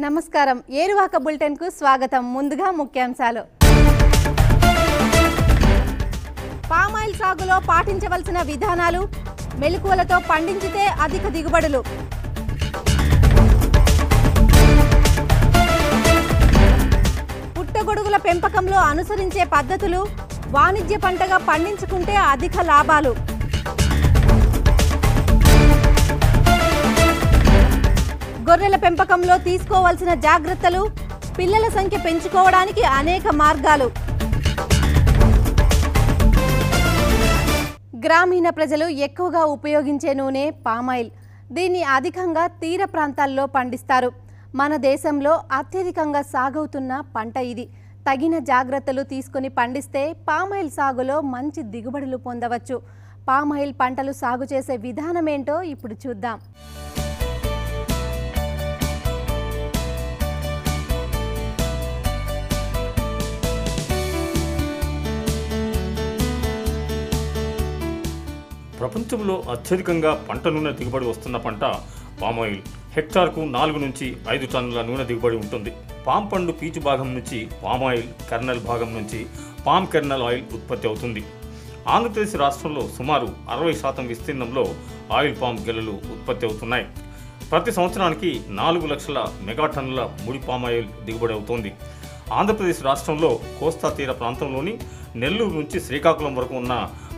నమస్కారం ఏరువాక బులెటిన్ కు స్వాగతం. ముందుగా ముఖ్యాంశాలు. పామాయిల్ సాగులో పాటించవలసిన విధానాలు, మెలకువలతో పండించితే అధిక దిగుబడులు. పుట్టగొడుగుల పెంపకంలో అనుసరించే పద్ధతులు, వాణిజ్య పంటగా పండించుకుంటే అధిక లాభాలు. గొర్రెల పెంపకంలో తీసుకోవాల్సిన జాగ్రత్తలు, పిల్లల సంఖ్య పెంచుకోవడానికి అనేక మార్గాలు. గ్రామీణ ప్రజలు ఎక్కువగా ఉపయోగించే నూనె పామాయిల్. దీన్ని అధికంగా తీర ప్రాంతాల్లో పండిస్తారు. మన దేశంలో అత్యధికంగా సాగవుతున్న పంట ఇది. తగిన జాగ్రత్తలు తీసుకుని పండిస్తే పామాయిల్ సాగులో మంచి దిగుబడులు పొందవచ్చు. పామాయిల్ పంటలు సాగు చేసే విధానమేంటో ఇప్పుడు చూద్దాం. ప్రపంచంలో అత్యధికంగా పంట నూనె దిగుబడి వస్తున్న పంట పామాయిల్. హెక్టార్కు 4 నుంచి 5 టన్నుల నూనె దిగుబడి ఉంటుంది. పామ్ పండు పీచు భాగం నుంచి పామాయిల్ కెర్నల్ భాగం నుంచి పామ్ కెర్నల్ ఆయిల్ ఉత్పత్తి అవుతుంది. ఆంధ్రప్రదేశ్ రాష్ట్రంలో సుమారు 60% విస్తీర్ణంలో ఆయిల్ పామ్ గెలలు ఉత్పత్తి అవుతున్నాయి. ప్రతి సంవత్సరానికి 4 లక్షల మెగాటన్నుల ముడి పామాయిల్ దిగుబడి అవుతోంది. ఆంధ్రప్రదేశ్ రాష్ట్రంలో కోస్తా తీర ప్రాంతంలోని నెల్లూరు నుంచి శ్రీకాకుళం వరకు ఉన్న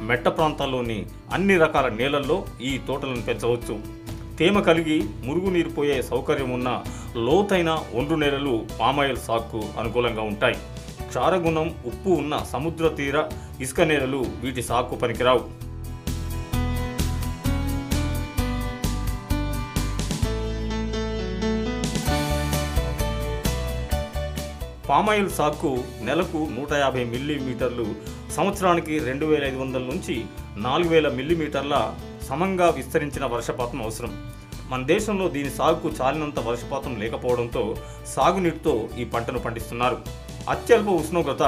మెట్ట ప్రాంతాల్లోని అన్ని రకాల నేలల్లో ఈ తోటలను పెంచవచ్చు. తేమ కలిగి మురుగునీరు పోయే సౌకర్యం ఉన్న లోతైన ఒండ్రు నేలలు పామాయిల్ సాగుకు అనుకూలంగా ఉంటాయి. క్షారగుణం, ఉప్పు ఉన్న సముద్ర తీర ఇసుక నేలలు వీటి సాగుకు పనికిరావు. పామాయిల్ సాగుకు నెలకు 150 మిల్లీమీటర్లు, సంవత్సరానికి 2500 నుంచి 4000 మిల్లీమీటర్ల సమంగా విస్తరించిన వర్షపాతం అవసరం. మన దేశంలో దీని సాగుకు చాలినంత వర్షపాతం లేకపోవడంతో సాగునీటితో ఈ పంటను పండిస్తున్నారు. అత్యల్ప ఉష్ణోగ్రత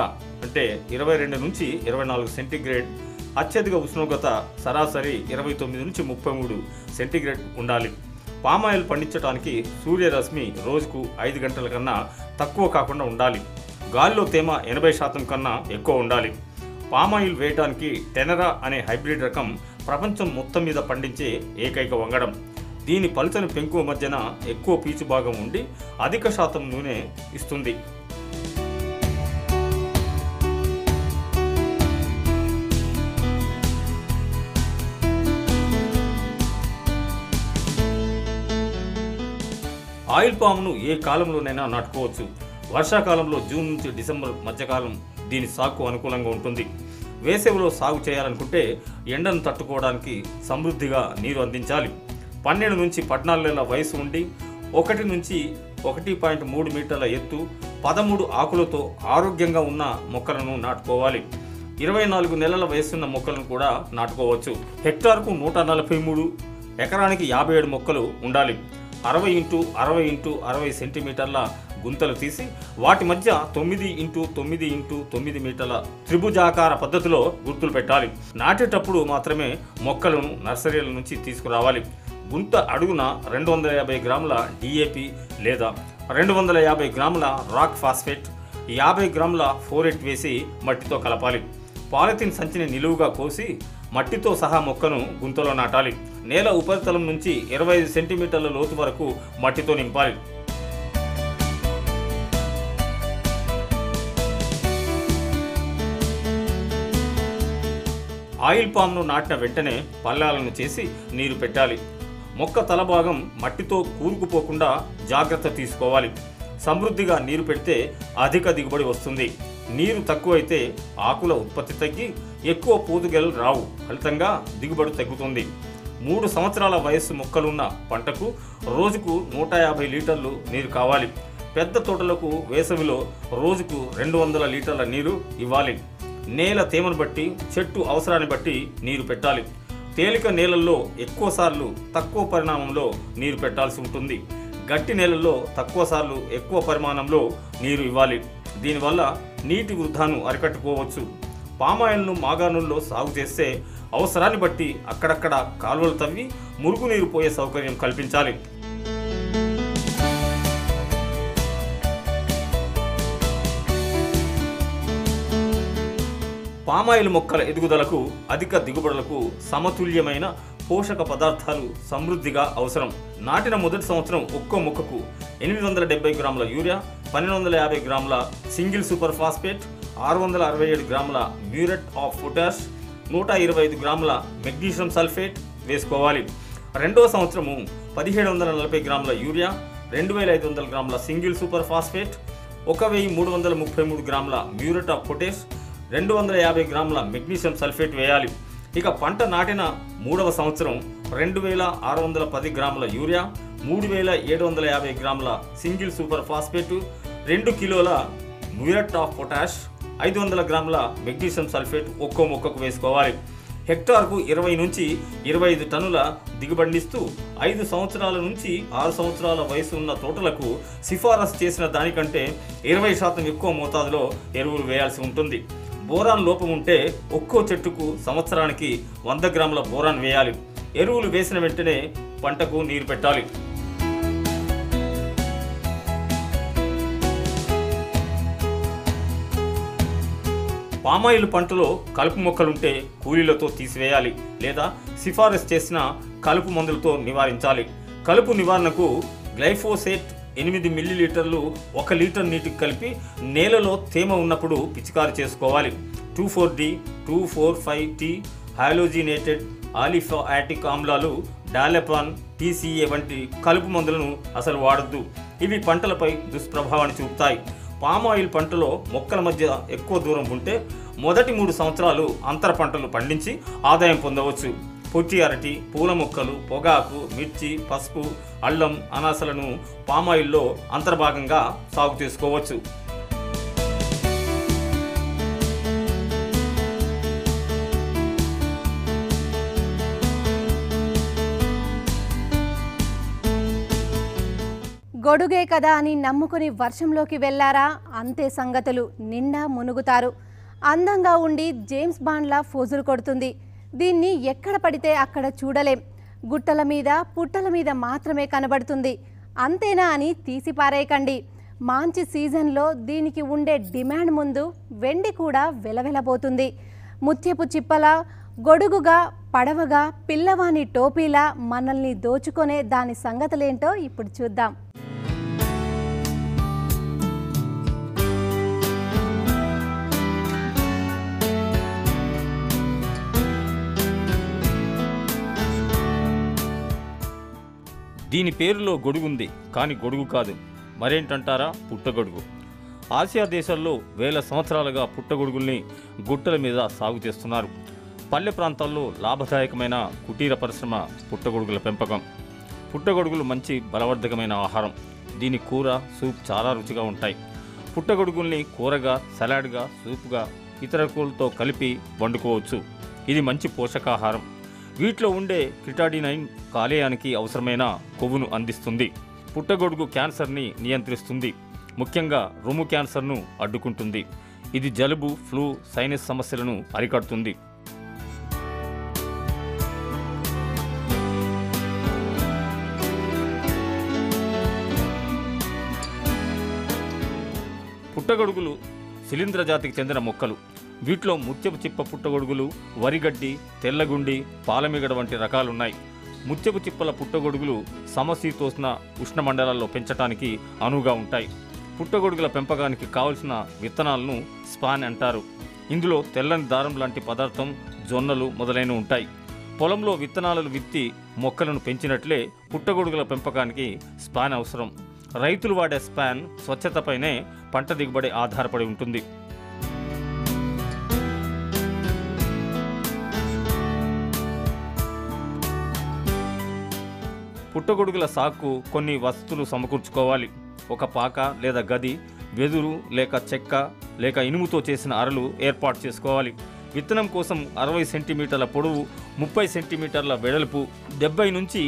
అంటే 22 నుంచి 24 సెంటీగ్రేడ్, అత్యధిక ఉష్ణోగ్రత సరాసరి 29 నుంచి 33 సెంటీగ్రేడ్ ఉండాలి. పామాయిల్ పండించడానికి సూర్యరశ్మి రోజుకు 5 గంటల కన్నా తక్కువ కాకుండా ఉండాలి. గాలిలో తేమ 80% కన్నా ఎక్కువ ఉండాలి. పామాయిల్ వేయడానికి టెనరా అనే హైబ్రిడ్ రకం ప్రపంచం మొత్తం మీద పండించే ఏకైక వంగడం. దీని పలుచని పెంకు మధ్యన ఎక్కువ పీచు భాగం ఉండి అధిక శాతం నూనె ఇస్తుంది. ఆయిల్ పామును ఏ కాలంలోనైనా నాటుకోవచ్చు. వర్షాకాలంలో జూన్ నుంచి డిసెంబర్ మధ్యకాలం దీని సాగుకు అనుకూలంగా ఉంటుంది. వేసవిలో సాగు చేయాలనుకుంటే ఎండను తట్టుకోవడానికి సమృద్ధిగా నీరు అందించాలి. 12 నుంచి 14 నెలల వయసు ఉండి 1 నుంచి 1.3 మీటర్ల ఎత్తు, 13 ఆకులతో ఆరోగ్యంగా ఉన్న మొక్కలను నాటుకోవాలి. 24 నెలల వయసున్న మొక్కలను కూడా నాటుకోవచ్చు. హెక్టార్కు 143, ఎకరానికి 57 మొక్కలు ఉండాలి. 60 x 60 x 60 సెంటీమీటర్ల గుంతలు తీసి వాటి మధ్య 9 x 9 x 9 మీటర్ల త్రిభుజాకార పద్ధతిలో గుర్తులు పెట్టాలి. నాటేటప్పుడు మాత్రమే మొక్కలను నర్సరీల నుంచి తీసుకురావాలి. గుంత అడుగున 250 గ్రాముల డిఏపి లేదా 250 గ్రాముల రాక్ ఫాస్ఫేట్, 50 గ్రాముల ఫోరెట్ వేసి మట్టితో కలపాలి. పాలిథిన్ సంచిని నిలువుగా కోసి మట్టితో సహా మొక్కను గుంతలో నాటాలి. నేల ఉపరితలం నుంచి 25 సెంటీమీటర్ల లోతు వరకు మట్టితో నింపాలి. ఆయిల్ పామ్ను నాటిన వెంటనే పల్లాలను చేసి నీరు పెట్టాలి. మొక్క తల భాగం మట్టితో కూరుకుపోకుండా జాగ్రత్త తీసుకోవాలి. సమృద్ధిగా నీరు పెడితే అధిక దిగుబడి వస్తుంది. నీరు తక్కువైతే ఆకుల ఉత్పత్తి తగ్గి ఎక్కువ పూదుగెలు రావు. ఫలితంగా దిగుబడి తగ్గుతుంది. 3 సంవత్సరాల వయస్సు మొక్కలున్న పంటకు రోజుకు 150 లీటర్లు నీరు కావాలి. పెద్ద తోటలకు వేసవిలో రోజుకు 200 లీటర్ల నీరు ఇవ్వాలి. నేల తేమను బట్టి, చెట్టు అవసరాన్ని బట్టి నీరు పెట్టాలి. తేలిక నేలల్లో ఎక్కువ సార్లు తక్కువ పరిమాణంలో నీరు పెట్టాల్సి ఉంటుంది. గట్టి నేలల్లో తక్కువ సార్లు ఎక్కువ పరిమాణంలో నీరు ఇవ్వాలి. దీనివల్ల నీటి వృధాను అరికట్టుకోవచ్చు. పామాయిల్ను మాగాణుల్లో సాగు చేస్తే అవసరాన్ని బట్టి అక్కడక్కడ కాలువలు తవ్వి మురుగునీరు పోయే సౌకర్యం కల్పించాలి. పామాయిల్ మొక్కల ఎదుగుదలకు అధిక దిగుబడులకు సమతుల్యమైన పోషక పదార్థాలు సమృద్ధిగా అవసరం. నాటిన మొదటి సంవత్సరం ఒక్కో మొక్కకు 870 గ్రాముల యూరియా, 1250 గ్రాముల సింగిల్ సూపర్ ఫాస్ఫేట్, 667 గ్రాముల మ్యూరేట్ ఆఫ్ పొటాష్, 125 గ్రాముల మెగ్నీషియం సల్ఫేట్ వేసుకోవాలి. రెండవ సంవత్సరము 1740 గ్రాముల యూరియా, 2500 గ్రాముల సింగిల్ సూపర్ ఫాస్ఫేట్, 1333 గ్రాముల మ్యూరేట్ ఆఫ్ పొటాష్, 250 గ్రాముల మెగ్నీషియం సల్ఫేట్ వేయాలి. ఇక పంట నాటిన మూడవ సంవత్సరం 2610 గ్రాముల యూరియా, 3750 గ్రాముల సింగిల్ సూపర్ ఫాస్ఫేట్, 2 కిలోల మ్యూరేట్ ఆఫ్ పొటాష్, 500 గ్రాముల మెగ్నీషియం సల్ఫేట్ ఒక్కో మొక్కకు వేసుకోవాలి. హెక్టార్కు 20 నుంచి 25 టన్నుల దిగుబడినిస్తూ 5 సంవత్సరాల నుంచి 6 సంవత్సరాల వయసు ఉన్న తోటలకు సిఫారసు చేసిన దానికంటే 20% ఎక్కువ మోతాదులో ఎరువులు వేయాల్సి ఉంటుంది. బోరాన్ లోపం ఉంటే ఒక్కో చెట్టుకు సంవత్సరానికి 100 గ్రాముల బోరాన్ వేయాలి. ఎరువులు వేసిన వెంటనే పంటకు నీరు పెట్టాలి. పామాయిల్ పంటలో కలుపు మొక్కలుంటే కూలీలతో తీసివేయాలి లేదా సిఫారసు చేసిన కలుపు మందులతో నివారించాలి. కలుపు నివారణకు గ్లైఫోసేట్ 8 మిల్లీలీటర్లు 1 లీటర్ నీటికి కలిపి నేలలో తేమ ఉన్నప్పుడు పిచికారి చేసుకోవాలి. 2,4-D, 2,4,5-T, హాలోజినేటెడ్ ఆలిఫాటిక్ ఆమ్లాలు, డాలెపాన్, TCA వంటి కలుపు మందులను అసలు వాడొద్దు. ఇవి పంటలపై దుష్ప్రభావాన్ని చూపుతాయి. పామాయిల్ పంటలో మొక్కల మధ్య ఎక్కువ దూరం ఉంటే మొదటి 3 సంవత్సరాలు అంతర పంటలు పండించి ఆదాయం పొందవచ్చు. పొట్టి అరటి, పూల మొక్కలు, పొగాకు, మిర్చి, పసుపు, అల్లం, అనాసలను పామాయిల్లో అంతర్భాగంగా సాగు చేసుకోవచ్చు. గొడుగే కదా అని నమ్ముకుని వర్షంలోకి వెళ్లారా, అంతే సంగతులు, నిండా మునుగుతారు. అందంగా ఉండి జేమ్స్ బాండ్లా ఫోజులు కొడుతుంది. దీన్ని ఎక్కడ పడితే అక్కడ చూడలేం. గుట్టల మీద పుట్టల మీద మాత్రమే కనబడుతుంది. అంతేనా అని తీసిపారేయకండి. మంచి సీజన్లో దీనికి ఉండే డిమాండ్ ముందు వెండి కూడా వెలవెలబోతుంది. ముత్యపు చిప్పలా, గొడుగుగా, పడవగా, పిల్లవాని టోపీలా మనల్ని దోచుకునే దాని సంగతులేంటో ఇప్పుడు చూద్దాం. దీని పేరులో గొడుగుంది, కానీ గొడుగు కాదు. మరేంటంటారా? పుట్టగొడుగు. ఆసియా దేశాల్లో వేల సంవత్సరాలుగా పుట్టగొడుగుల్ని గుట్టల మీద సాగు చేస్తున్నారు. పల్లె ప్రాంతాల్లో లాభదాయకమైన కుటీర పరిశ్రమ పుట్టగొడుగుల పెంపకం. పుట్టగొడుగులు మంచి బలవర్ధకమైన ఆహారం. దీని కూర, సూప్ చాలా రుచిగా ఉంటాయి. పుట్టగొడుగుల్ని కూరగా, సలాడ్గా, సూప్గా, ఇతర కూరలతో కలిపి వండుకోవచ్చు. ఇది మంచి పోషకాహారం. వీటిలో ఉండే క్రిటాడినైన్ కాలేయానికి అవసరమైన కొవ్వును అందిస్తుంది. పుట్టగొడుగు క్యాన్సర్ని నియంత్రిస్తుంది. ముఖ్యంగా రొమ్ము క్యాన్సర్ను అడ్డుకుంటుంది. ఇది జలుబు, ఫ్లూ, సైనస్ సమస్యలను అరికడుతుంది. పుట్టగొడుగులు శిలీంధ్ర జాతికి చెందిన మొక్కలు. వీటిలో ముత్యపు చిప్ప పుట్టగొడుగులు, వరిగడ్డి, తెల్లగుండి, పాలమిగడ వంటి రకాలున్నాయి. ముత్యపు చిప్పల పుట్టగొడుగులు సమశీతోష్ణ ఉష్ణమండలాల్లో పెంచడానికి అనువుగా ఉంటాయి. పుట్టగొడుగుల పెంపకానికి కావలసిన విత్తనాలను స్పాన్ అంటారు. ఇందులో తెల్లని దారం లాంటి పదార్థం, జొన్నలు మొదలైనవి ఉంటాయి. పొలంలో విత్తనాలను విత్తి మొక్కలను పెంచినట్లే పుట్టగొడుగుల పెంపకానికి స్పాన్ అవసరం. రైతులు వాడే స్పాన్ స్వచ్ఛతపైనే పంట దిగుబడి ఆధారపడి ఉంటుంది. పుట్టగొడుగుల సాగుకు కొన్ని వసతులు సమకూర్చుకోవాలి. ఒక పాక లేదా గది, వెదురు లేక చెక్క లేక ఇనుముతో చేసిన అరలు ఏర్పాటు చేసుకోవాలి. విత్తనం కోసం 60 సెంటీమీటర్ల పొడవు, 30 సెంటీమీటర్ల వెడల్పు, 70 నుంచి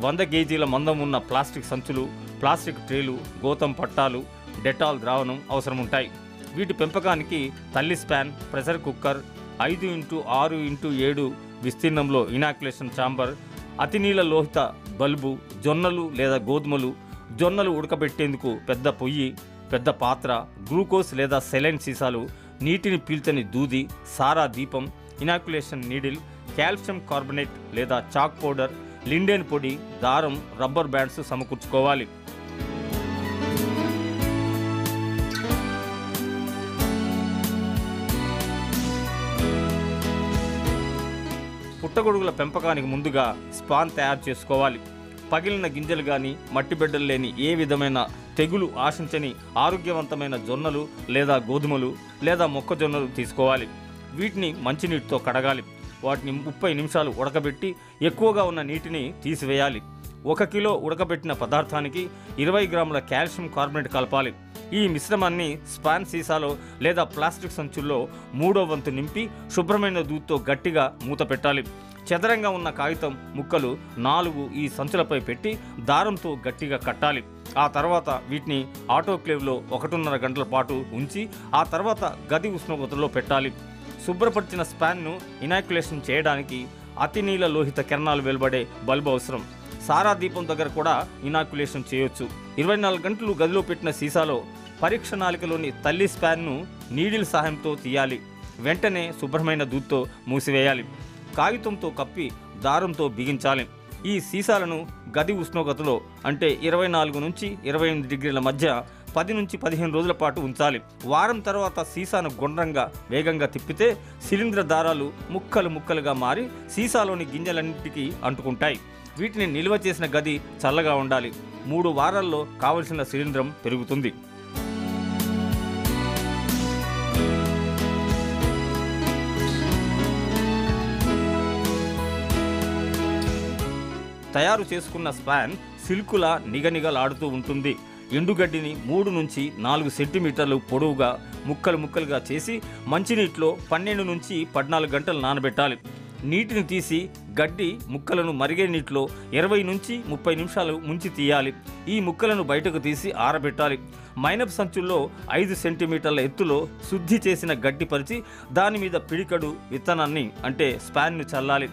100 కేజీల మందం ఉన్న ప్లాస్టిక్ సంచులు, ప్లాస్టిక్ ట్రేలు, గోతం పట్టాలు, డెటాల్ ద్రావణం అవసరం ఉంటాయి. వీటి పెంపకానికి తల్లి స్పాన్, ప్రెషర్ కుక్కర్, 5x6x7 విస్తీర్ణంలో ఇనాక్యులేషన్ ఛాంబర్, అతినీల లోహిత బల్బు, జొన్నలు లేదా గోధుమలు, జొన్నలు ఉడకబెట్టేందుకు పెద్ద పొయ్యి, పెద్ద పాత్ర, గ్లూకోజ్ లేదా సెలైన్ సీసాలు, నీటిని పీల్చని దూది, సారా దీపం, ఇనాక్యులేషన్ నీడిల్, కాల్షియం కార్బోనేట్ లేదా చాక్ పౌడర్, లిండెన్ పొడి, దారం, రబ్బర్ బ్యాండ్స్ సమకూర్చుకోవాలి. పుట్టగొడుగుల పెంపకానికి ముందుగా స్పాన్ తయారు చేసుకోవాలి. పగిలిన గింజలు కానీ, మట్టి బిడ్డలు లేని ఏ విధమైన తెగులు ఆశించని ఆరోగ్యవంతమైన జొన్నలు లేదా గోధుమలు లేదా మొక్కజొన్నలు తీసుకోవాలి. వీటిని మంచినీటితో కడగాలి. వాటిని 30 నిమిషాలు ఉడకబెట్టి ఎక్కువగా ఉన్న నీటిని తీసివేయాలి. 1 కిలో ఉడకబెట్టిన పదార్థానికి 20 గ్రాముల కాల్షియం కార్బోనేట్ కలపాలి. ఈ మిశ్రమాన్ని స్పాన్ సీసాలో లేదా ప్లాస్టిక్ సంచుల్లో 3వ వంతు నింపి శుభ్రమైన దూదితో గట్టిగా మూత పెట్టాలి. చదరంగా ఉన్న కాగితం ముక్కలు 4 ఈ సంచులపై పెట్టి దారంతో గట్టిగా కట్టాలి. ఆ తర్వాత వీటిని ఆటోక్లేవ్లో 1.5 గంటల పాటు ఉంచి ఆ తర్వాత గది ఉష్ణోగ్రతలో పెట్టాలి. శుభ్రపరిచిన స్పాన్ను ఇనాక్యులేషన్ చేయడానికి అతి నీల లోహిత కిరణాలు వెలువడే బల్బు అవసరం. సారా దీపం దగ్గర కూడా ఇనాక్యులేషన్ చేయొచ్చు. 24 గంటలు గదిలో పెట్టిన సీసాలో పరీక్ష నాళికలోని తల్లి స్పాన్ను నీడిల్ సహాయంతో తీయాలి. వెంటనే శుభ్రమైన దూదితో మూసివేయాలి. కాగితంతో కప్పి దారంతో బిగించాలి. ఈ సీసాలను గది ఉష్ణోగ్రతలో అంటే 24 నుంచి 28 డిగ్రీల మధ్య 10 నుంచి 15 రోజుల పాటు ఉంచాలి. వారం తర్వాత సీసాను గుండ్రంగా వేగంగా తిప్పితే శిలీంధ్ర దారాలు ముక్కలు ముక్కలుగా మారి సీసాలోని గింజలన్నింటికి అంటుకుంటాయి. వీటిని నిల్వ చేసిన గది చల్లగా ఉండాలి. 3 వారాల్లో కావలసిన శిలీంధ్రం పెరుగుతుంది. తయారు చేసుకున్న స్పాన్ సిల్కులా నిగనిగలాడుతూ ఉంటుంది. ఎండుగడ్డిని 3 నుంచి 4 సెంటీమీటర్లు పొడవుగా ముక్కలు ముక్కలుగా చేసి మంచినీటిలో 12 నుంచి 14 గంటలు నానబెట్టాలి. నీటిని తీసి గడ్డి ముక్కలను మరిగే నీటిలో 20 నుంచి 30 నిమిషాలు ముంచి తీయాలి. ఈ ముక్కలను బయటకు తీసి ఆరబెట్టాలి. మైనపు సంచుల్లో 5 సెంటీమీటర్ల ఎత్తులో శుద్ధి చేసిన గడ్డి పరిచి దాని మీద పిడికడు విత్తనాన్ని అంటే స్పాన్ను చల్లాలి.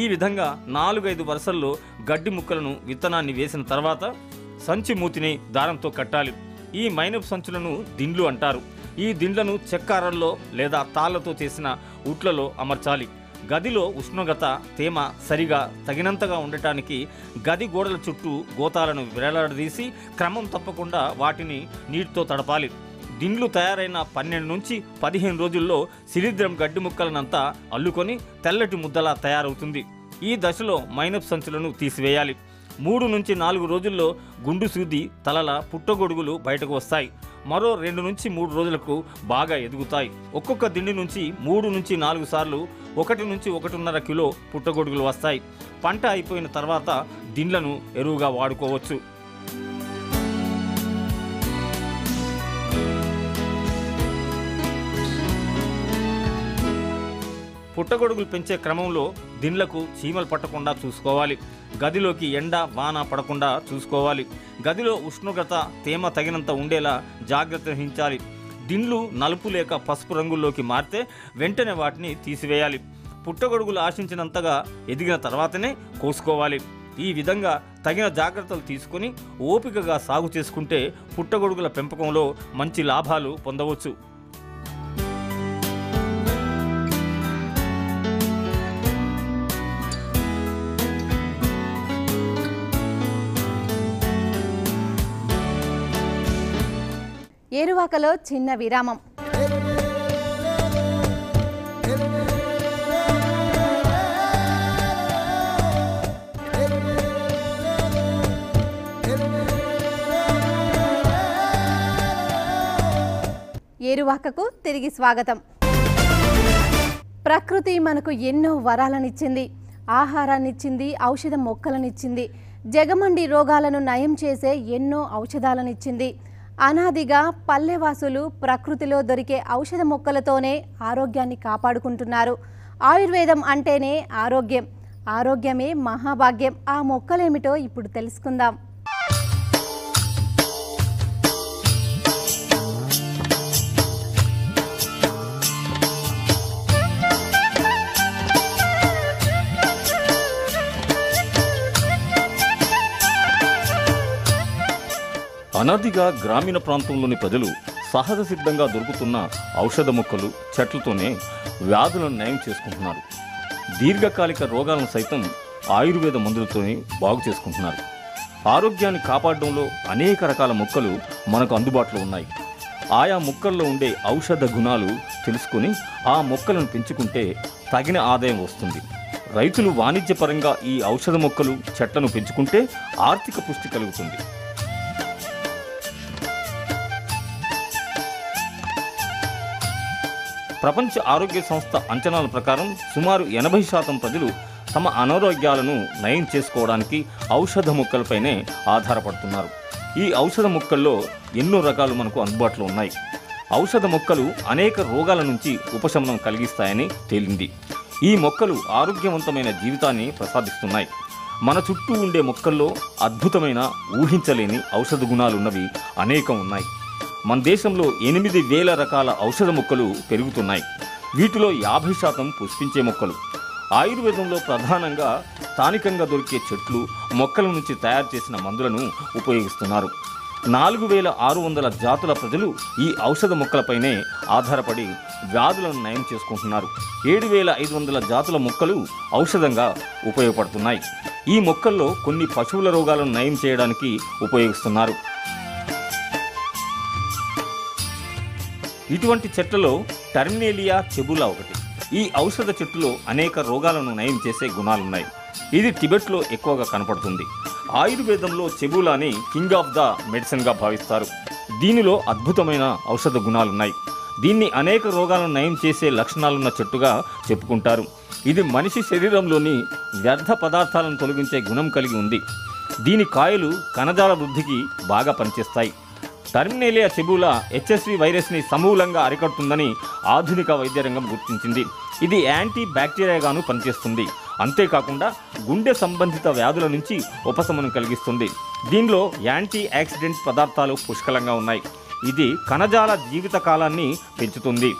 ఈ విధంగా 4-5 వరుసల్లో గడ్డి ముక్కలను విత్తనాన్ని వేసిన తర్వాత సంచి మూతిని దారంతో కట్టాలి. ఈ మైనపు సంచులను దిండ్లు అంటారు. ఈ దిండ్లను చెక్కారల్లో లేదా తాళ్లతో చేసిన ఉట్లలో అమర్చాలి. గదిలో ఉష్ణోగ్రత, తేమ సరిగా తగినంతగా ఉండటానికి గది గోడల చుట్టూ గోతాలను వేలాడదీసి క్రమం తప్పకుండా వాటిని నీటితో తడపాలి. దిండ్లు తయారైన 12 నుంచి 15 రోజుల్లో శిలీంధ్రం గడ్డి ముక్కలనంతా అల్లుకొని తెల్లటి ముద్దలా తయారవుతుంది. ఈ దశలో మైనపు సంచులను తీసివేయాలి. 3 నుంచి 4 రోజుల్లో గుండు సూది తలల పుట్టగొడుగులు బయటకు వస్తాయి. మరో 2 నుంచి 3 రోజులకు బాగా ఎదుగుతాయి. ఒక్కొక్క దిండి నుంచి 3 నుంచి 4 సార్లు 1 నుంచి 1.5 కిలో పుట్టగొడుగులు వస్తాయి. పంట అయిపోయిన తర్వాత దిండ్లను ఎరువుగా వాడుకోవచ్చు. పుట్టగొడుగులు పెంచే క్రమంలో దిండ్లకు చీమలు పట్టకుండా చూసుకోవాలి. గదిలోకి ఎండ వాన పడకుండా చూసుకోవాలి. గదిలో ఉష్ణోగ్రత, తేమ తగినంత ఉండేలా జాగ్రత్త వహించాలి. దిండ్లు నలుపు లేక పసుపు రంగుల్లోకి మారితే వెంటనే వాటిని తీసివేయాలి. పుట్టగొడుగులు ఆశించినంతగా ఎదిగిన తర్వాతనే కోసుకోవాలి. ఈ విధంగా తగిన జాగ్రత్తలు తీసుకుని ఓపికగా సాగు చేసుకుంటే పుట్టగొడుగుల పెంపకంలో మంచి లాభాలు పొందవచ్చు. ఏరువాకలో చిన్న విరామం. ఏరువాకకు తిరిగి స్వాగతం. ప్రకృతి మనకు ఎన్నో వరాలనిచ్చింది, ఆహారాన్నిచ్చింది, ఔషధ మొక్కలనిచ్చింది, జగమండి రోగాలను నయం చేసే ఎన్నో ఔషధాలనిచ్చింది. అనాదిగా పల్లెవాసులు ప్రకృతిలో దొరికే ఔషధ మొక్కలతోనే ఆరోగ్యాన్ని కాపాడుకుంటున్నారు. ఆయుర్వేదం అంటేనే ఆరోగ్యం, ఆరోగ్యమే మహాభాగ్యం. ఆ మొక్కలేమిటో ఇప్పుడు తెలుసుకుందాం. అనాదిగా గ్రామీణ ప్రాంతంలోని ప్రజలు సహజ సిద్ధంగా దొరుకుతున్న ఔషధ మొక్కలు చెట్లతోనే వ్యాధులను నయం చేసుకుంటున్నారు. దీర్ఘకాలిక రోగాలను సైతం ఆయుర్వేద మందులతోనే బాగు చేసుకుంటున్నారు. ఆరోగ్యాన్ని కాపాడడంలో అనేక రకాల మొక్కలు మనకు అందుబాటులో ఉన్నాయి. ఆయా మొక్కల్లో ఉండే ఔషధ గుణాలు తెలుసుకుని ఆ మొక్కలను పెంచుకుంటే తగిన ఆదాయం వస్తుంది. రైతులు వాణిజ్యపరంగా ఈ ఔషధ మొక్కలు చెట్లను పెంచుకుంటే ఆర్థిక పుష్టి కలుగుతుంది. ప్రపంచ ఆరోగ్య సంస్థ అంచనాల ప్రకారం సుమారు 80% ప్రజలు తమ అనారోగ్యాలను నయం చేసుకోవడానికి ఔషధ మొక్కలపైనే ఆధారపడుతున్నారు. ఈ ఔషధ మొక్కల్లో ఎన్నో రకాలు మనకు అందుబాటులో ఉన్నాయి. ఔషధ మొక్కలు అనేక రోగాల నుంచి ఉపశమనం కలిగిస్తాయని తేలింది. ఈ మొక్కలు ఆరోగ్యవంతమైన జీవితాన్ని ప్రసాదిస్తున్నాయి. మన చుట్టూ ఉండే మొక్కల్లో అద్భుతమైన ఊహించలేని ఔషధ గుణాలున్నవి అనేకం ఉన్నాయి. మన దేశంలో 8,000 రకాల ఔషధ మొక్కలు పెరుగుతున్నాయి. వీటిలో 50% పుష్పించే మొక్కలు. ఆయుర్వేదంలో ప్రధానంగా స్థానికంగా దొరికే చెట్లు, మొక్కల నుంచి తయారు చేసిన మందులను ఉపయోగిస్తున్నారు. 4,600 జాతుల ప్రజలు ఈ ఔషధ మొక్కలపైనే ఆధారపడి వ్యాధులను నయం చేసుకుంటున్నారు. 7,500 జాతుల మొక్కలు ఔషధంగా ఉపయోగపడుతున్నాయి. ఈ మొక్కల్లో కొన్ని పశువుల రోగాలను నయం చేయడానికి ఉపయోగిస్తున్నారు. ఇటువంటి చెట్లలో టర్మినేలియా చెబులా ఒకటి. ఈ ఔషధ చెట్టులో అనేక రోగాలను నయం చేసే గుణాలున్నాయి. ఇది టిబెట్లో ఎక్కువగా కనపడుతుంది. ఆయుర్వేదంలో చెబులాని కింగ్ ఆఫ్ ద మెడిసిన్గా భావిస్తారు. దీనిలో అద్భుతమైన ఔషధ గుణాలున్నాయి. దీన్ని అనేక రోగాలను నయం చేసే లక్షణాలున్న చెట్టుగా చెప్పుకుంటారు. ఇది మనిషి శరీరంలోని వ్యర్థ పదార్థాలను తొలగించే గుణం కలిగి ఉంది. దీని కాయలు కణజాల వృద్ధికి బాగా పనిచేస్తాయి. టర్మినేలియా చెబులా హెచ్ఎస్వి వైరస్ని సమూలంగా అరికడుతుందని ఆధునిక వైద్య రంగం గుర్తించింది. ఇది యాంటీ బ్యాక్టీరియాగాను పనిచేస్తుంది. అంతేకాకుండా గుండె సంబంధిత వ్యాధుల నుంచి ఉపశమనం కలిగిస్తుంది. దీనిలో యాంటీ ఆక్సిడెంట్ పదార్థాలు పుష్కలంగా ఉన్నాయి. ఇది కణజాల జీవిత కాలాన్ని పెంచుతుంది.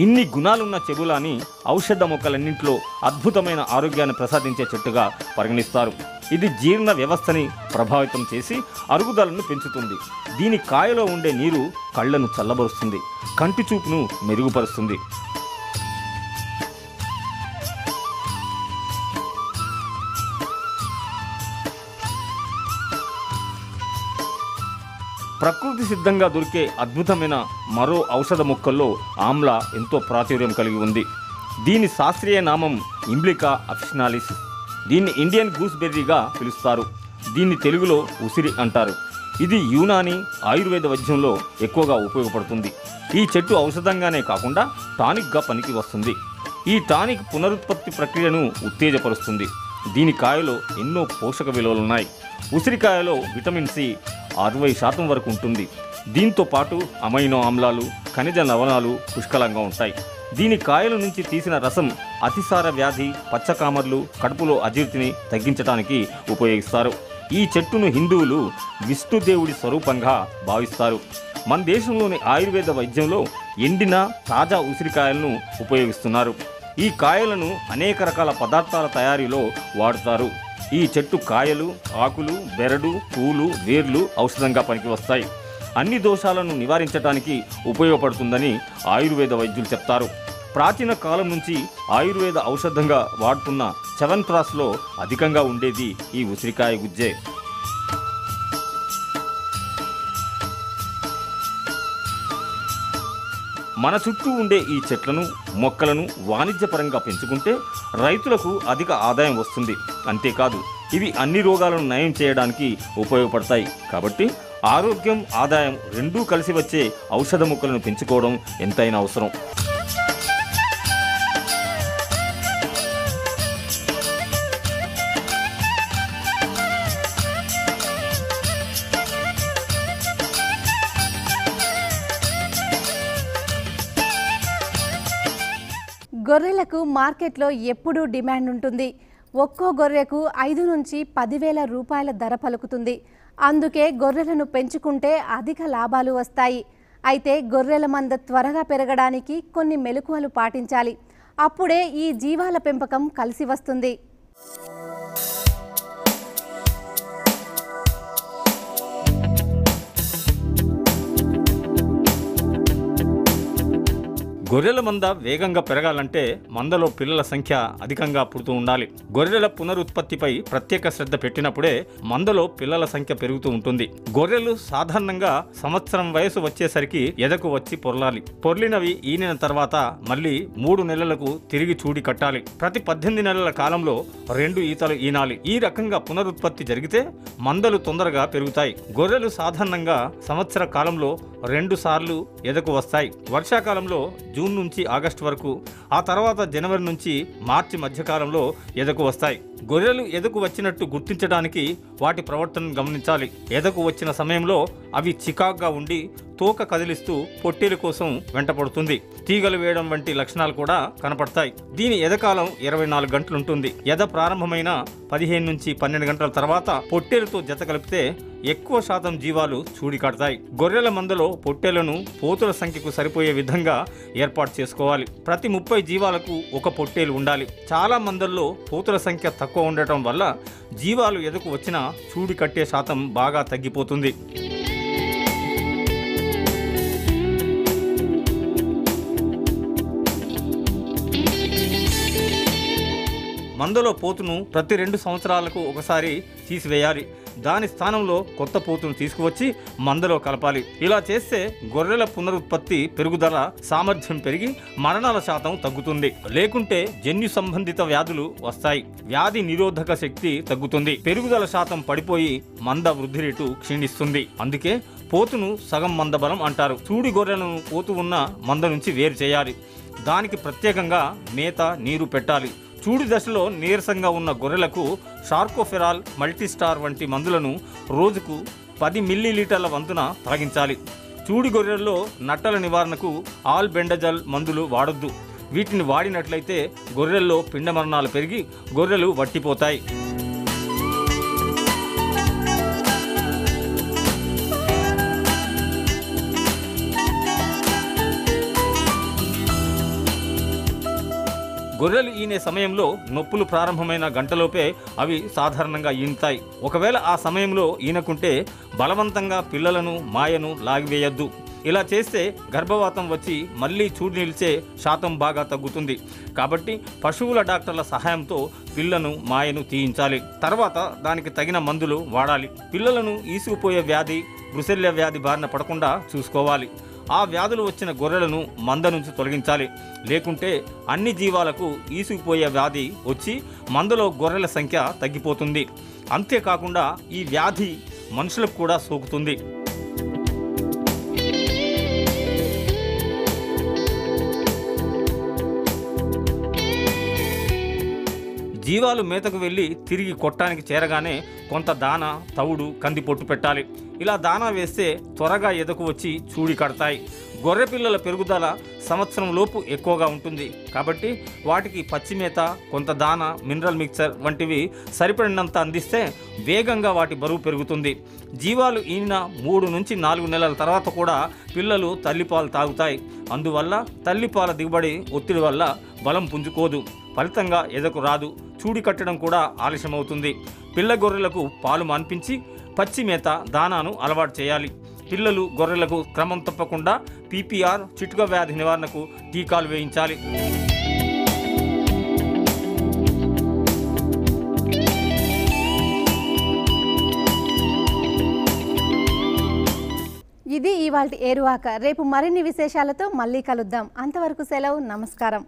ఇన్ని గుణాలున్న చెబులాని ఔషధ మొక్కలన్నింటిలో అద్భుతమైన ఆరోగ్యాన్ని ప్రసాదించే చెట్టుగా పరిగణిస్తారు. ఇది జీర్ణ వ్యవస్థని ప్రభావితం చేసి అరుగుదలను పెంచుతుంది. దీని కాయలో ఉండే నీరు కళ్ళను చల్లబరుస్తుంది, కంటి చూపును మెరుగుపరుస్తుంది. ప్రకృతి సిద్ధంగా దొరికే అద్భుతమైన మరో ఔషధ మొక్కల్లో ఆమ్లా ఎంతో ప్రాచుర్యం కలిగి ఉంది. దీని శాస్త్రీయ నామం ఇంబ్లికా అఫిసినాలిస్. దీన్ని ఇండియన్ గూస్బెర్రీగా పిలుస్తారు. దీన్ని తెలుగులో ఉసిరి అంటారు. ఇది యూనాని ఆయుర్వేద వైద్యంలో ఎక్కువగా ఉపయోగపడుతుంది. ఈ చెట్టు ఔషధంగానే కాకుండా టానిక్గా పనికి వస్తుంది. ఈ టానిక్ పునరుత్పత్తి ప్రక్రియను ఉత్తేజపరుస్తుంది. దీని కాయలో ఎన్నో పోషక విలువలున్నాయి. ఉసిరికాయలో విటమిన్ సి 60% వరకు ఉంటుంది. దీంతో పాటు అమైనో ఆమ్లాలు, ఖనిజ లవణాలు పుష్కలంగా ఉంటాయి. దీని కాయల నుంచి తీసిన రసం అతిసార వ్యాధి, పచ్చకామర్లు, కడుపులో అజీర్తిని తగ్గించడానికి ఉపయోగిస్తారు. ఈ చెట్టును హిందువులు విష్ణుదేవుడి స్వరూపంగా భావిస్తారు. మన దేశంలోని ఆయుర్వేద వైద్యంలో ఎండిన తాజా ఉసిరికాయలను ఉపయోగిస్తున్నారు. ఈ కాయలను అనేక రకాల పదార్థాల తయారీలో వాడుతారు. ఈ చెట్టు కాయలు, ఆకులు, బెరడు, పూలు, వేర్లు ఔషధంగా పనికి వస్తాయి. అన్ని దోషాలను నివారించడానికి ఉపయోగపడుతుందని ఆయుర్వేద వైద్యులు చెప్తారు. ప్రాచీన కాలం నుంచి ఆయుర్వేద ఔషధంగా వాడుతున్న చ్యవన్ప్రాష్లో అధికంగా ఉండేది ఈ ఉసిరికాయ గుజ్జే. మన చుట్టూ ఉండే ఈ చెట్లను, మొక్కలను వాణిజ్యపరంగా పెంచుకుంటే రైతులకు అధిక ఆదాయం వస్తుంది. అంతేకాదు ఇవి అన్ని రోగాలను నయం చేయడానికి ఉపయోగపడతాయి. కాబట్టి ఆరోగ్యం, ఆదాయం రెండూ కలిసి వచ్చే ఔషధ మొక్కలను పెంచుకోవడం ఎంతైనా అవసరం. గొర్రెలకు మార్కెట్లో ఎప్పుడూ డిమాండ్ ఉంటుంది. ఒక్కో గొర్రెకు 5 నుంచి 10,000 రూపాయల ధర పలుకుతుంది. అందుకే గొర్రెలను పెంచుకుంటే అధిక లాభాలు వస్తాయి. అయితే గొర్రెల మంద త్వరగా పెరగడానికి కొన్ని మెలకువలు పాటించాలి. అప్పుడే ఈ జీవాల పెంపకం కలిసి వస్తుంది. గొర్రెల మంద వేగంగా పెరగాలంటే మందలో పిల్లల సంఖ్య అధికంగా పుడుతూ ఉండాలి. గొర్రెల పునరుత్పత్తిపై ప్రత్యేక శ్రద్ధ పెట్టినప్పుడే మందలో పిల్లల సంఖ్య పెరుగుతూ ఉంటుంది. గొర్రెలు సాధారణంగా సంవత్సరం వయసు వచ్చేసరికి ఎదకు వచ్చి పొర్లాలి. పొర్లినవి ఈనిన తర్వాత మళ్ళీ 3 నెలలకు తిరిగి చూడి కట్టాలి. ప్రతి 18 నెలల కాలంలో 2 ఈతలు ఈనాలి. ఈ రకంగా పునరుత్పత్తి జరిగితే మందలు తొందరగా పెరుగుతాయి. గొర్రెలు సాధారణంగా సంవత్సర కాలంలో 2 సార్లు ఎదకు వస్తాయి. వర్షాకాలంలో జూన్ నుంచి ఆగస్టు వరకు, ఆ తర్వాత జనవరి నుంచి మార్చి మధ్యకాలంలో ఎదకు వస్తాయి. గొర్రెలు ఎదకు వచ్చినట్టు గుర్తించడానికి వాటి ప్రవర్తనను గమనించాలి. ఎదకు వచ్చిన సమయంలో అవి చికాగ్గా ఉండి తోక కదిలిస్తూ పొట్టేలు కోసం వెంటపడుతుంది. తీగలు వేయడం వంటి లక్షణాలు కూడా కనపడతాయి. దీని ఎదకాలం 24 గంటలుంటుంది. ఎద ప్రారంభమైన 15 నుంచి 12 గంటల తర్వాత పొట్టేలుతో జత కలిపితే ఎక్కువ శాతం జీవాలు చూడి కడతాయి. గొర్రెల మందలో పొట్టేలను పోతుల సంఖ్యకు సరిపోయే విధంగా ఏర్పాటు చేసుకోవాలి. ప్రతి 30 జీవాలకు ఒక పొట్టేలు ఉండాలి. చాలా మందల్లో పోతుల సంఖ్య తక్కువ ఉండటం వల్ల జీవాలు ఎదకు వచ్చినా చూడి కట్టే శాతం బాగా తగ్గిపోతుంది. మందలో పోతును ప్రతి 2 సంవత్సరాలకు ఒకసారి తీసివేయాలి. దాని స్థానంలో కొత్త పోతును తీసుకువచ్చి మందలో కలపాలి. ఇలా చేస్తే గొర్రెల పునరుత్పత్తి, పెరుగుదల సామర్థ్యం పెరిగి మరణాల శాతం తగ్గుతుంది. లేకుంటే జన్యు సంబంధిత వ్యాధులు వస్తాయి. వ్యాధి నిరోధక శక్తి తగ్గుతుంది. పెరుగుదల శాతం పడిపోయి మంద వృద్ధి రేటు క్షీణిస్తుంది. అందుకే పోతును సగం మంద బలం అంటారు. చూడి గొర్రెలను పోతు ఉన్న మంద నుంచి వేరు చేయాలి. దానికి ప్రత్యేకంగా మేత, నీరు పెట్టాలి. చూడి దశలో నీరసంగా ఉన్న గొర్రెలకు షార్కోఫెరాల్, మల్టీస్టార్ వంటి మందులను రోజుకు 10 మిల్లీలీటర్ల వంతున తాగించాలి. చూడి గొర్రెల్లో నట్టల నివారణకు ఆల్బెండజల్ మందులు వాడొద్దు. వీటిని వాడినట్లయితే గొర్రెల్లో పిండ మరణాలు పెరిగి గొర్రెలు వట్టిపోతాయి. గొర్రెలు ఈనే సమయంలో నొప్పులు ప్రారంభమైన గంటలోపే అవి సాధారణంగా ఈనుతాయి. ఒకవేళ ఆ సమయంలో ఈనకుంటే బలవంతంగా పిల్లలను, మాయను లాగివేయద్దు. ఇలా చేస్తే గర్భవాతం వచ్చి మళ్ళీ చూడి నిలిచే శాతం బాగా తగ్గుతుంది. కాబట్టి పశువుల డాక్టర్ల సహాయంతో పిల్లను, మాయను తీయించాలి. తర్వాత దానికి తగిన మందులు వాడాలి. పిల్లలను ఈసుకుపోయే వ్యాధి, బ్రుసెల్లా వ్యాధి బారిన పడకుండా చూసుకోవాలి. ఆ వ్యాధులు వచ్చిన గొర్రెలను మంద నుంచి తొలగించాలి. లేకుంటే అన్ని జీవాలకు ఈసుకుపోయే వ్యాధి వచ్చి మందలో గొర్రెల సంఖ్య తగ్గిపోతుంది. అంతేకాకుండా ఈ వ్యాధి మనుషులకు కూడా సోకుతుంది. జీవాలు మేతకు వెళ్ళి తిరిగి కొట్టానికి చేరగానే కొంత దాన, తవుడు, కందిపొట్టు పెట్టాలి. ఇలా దానా వేస్తే త్వరగా ఎదకు వచ్చి చూడి కడతాయి. గొర్రె పిల్లల పెరుగుదల సంవత్సరం లోపు ఎక్కువగా ఉంటుంది. కాబట్టి వాటికి పచ్చి మేత, కొంత దాన, మినరల్ మిక్చర్ వంటివి సరిపడినంత అందిస్తే వేగంగా వాటి బరువు పెరుగుతుంది. జీవాలు ఈనిన 3 నుంచి 4 నెలల తర్వాత కూడా పిల్లలు తల్లిపాలు తాగుతాయి. అందువల్ల తల్లిపాల దిగుబడి ఒత్తిడి వల్ల బలం పుంజుకోదు. ఫలితంగా ఎదకు రాదు. చూడి కట్టడం కూడా ఆలస్యమవుతుంది. పిల్ల గొర్రెలకు పాలు మాన్పించి పచ్చి మేత, దానాను అలవాటు చేయాలి. పిల్లలు గొర్రెలకు క్రమం తప్పకుండా PPR, చిటుక వ్యాధి నివారణకు టీకాలు వేయించాలి. ఇది ఇవాల్టి ఏరువాక. రేపు మరిన్ని విశేషాలతో మళ్ళీ కలుద్దాం. అంతవరకు సెలవు. నమస్కారం.